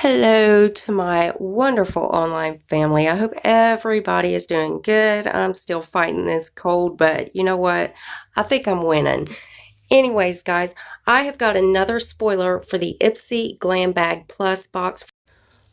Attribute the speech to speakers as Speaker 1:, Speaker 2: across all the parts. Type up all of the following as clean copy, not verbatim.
Speaker 1: Hello to my wonderful online family. I hope everybody is doing good. I'm still fighting this cold, but you know what? I think I'm winning. Anyways, guys, I have got another spoiler for the Ipsy GlamBag Plus box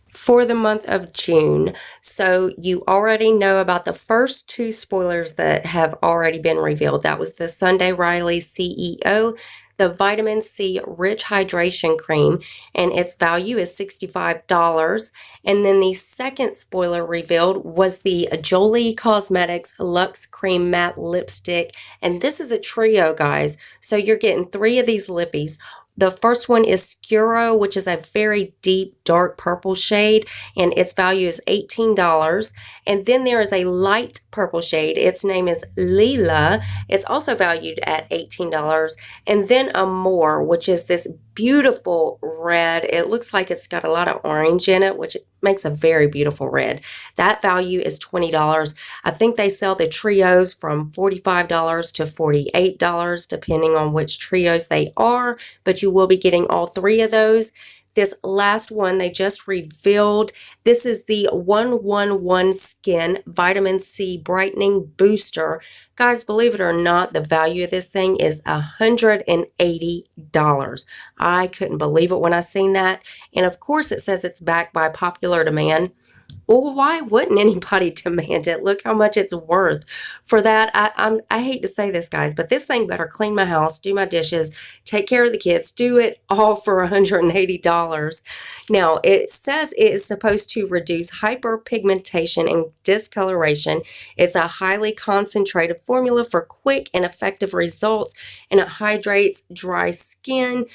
Speaker 1: for the month of June. So you already know about the first two spoilers that have already been revealed. That was the Sunday Riley CEO, the Vitamin C Rich Hydration Cream, and its value is $65. And then the second spoiler revealed was the Jolie Cosmetics Luxe Cream Matte Lipstick. And this is a trio, guys. So you're getting 3 of these lippies. The first one is Scuro, which is a very deep, dark purple shade, and its value is $18. And then there is a light purple shade. Its name is Lila. It's also valued at $18. And then Amore, which is this beautiful red. It looks like it's got a lot of orange in it, which makes a very beautiful red. That value is $20. I think they sell the trios from $45 to $48, depending on which trios they are, but you will be getting all 3 of those. This last one they just revealed. This is the 111 Skin Vitamin C Brightening Booster. Guys, believe it or not, the value of this thing is $180. I couldn't believe it when I seen that. And of course, it says it's backed by popular demand. Well, why wouldn't anybody demand it? Look how much it's worth. For that, I hate to say this, guys, but this thing better clean my house, do my dishes, take care of the kids, do it all for $180. Now, it says it is supposed to reduce hyperpigmentation and discoloration. It's a highly concentrated formula for quick and effective results, and it hydrates dry skin.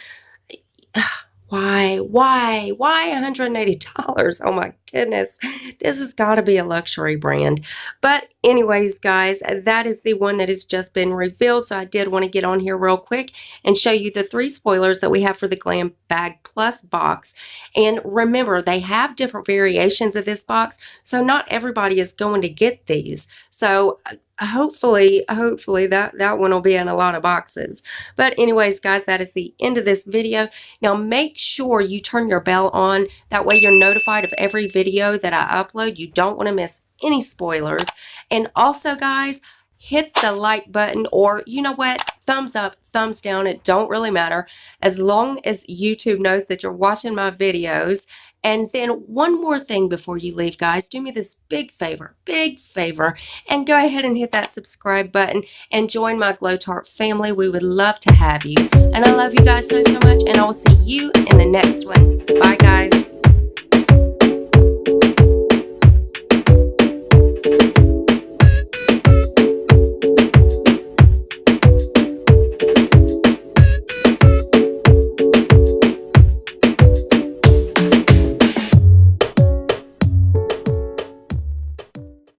Speaker 1: Why $180? Oh my goodness. This has got to be a luxury brand. But anyways, guys, that is the one that has just been revealed. So I did want to get on here real quick and show you the 3 spoilers that we have for the GlamBag Plus box. And remember, they have different variations of this box. So not everybody is going to get these. So hopefully that one will be in a lot of boxes. But anyways, guys, that is the end of this video. Now make sure you turn your bell on. That way you're notified of every video that I upload. You don't want to miss any spoilers. And also, guys, hit the like button, or you know what, thumbs up, thumbs down, it don't really matter, as long as YouTube knows that you're watching my videos. And then one more thing before you leave, guys, do me this big favor, and go ahead and hit that subscribe button and join my Glow Tart family. We would love to have you. And I love you guys so much, and I will see you in the next one. Bye, guys.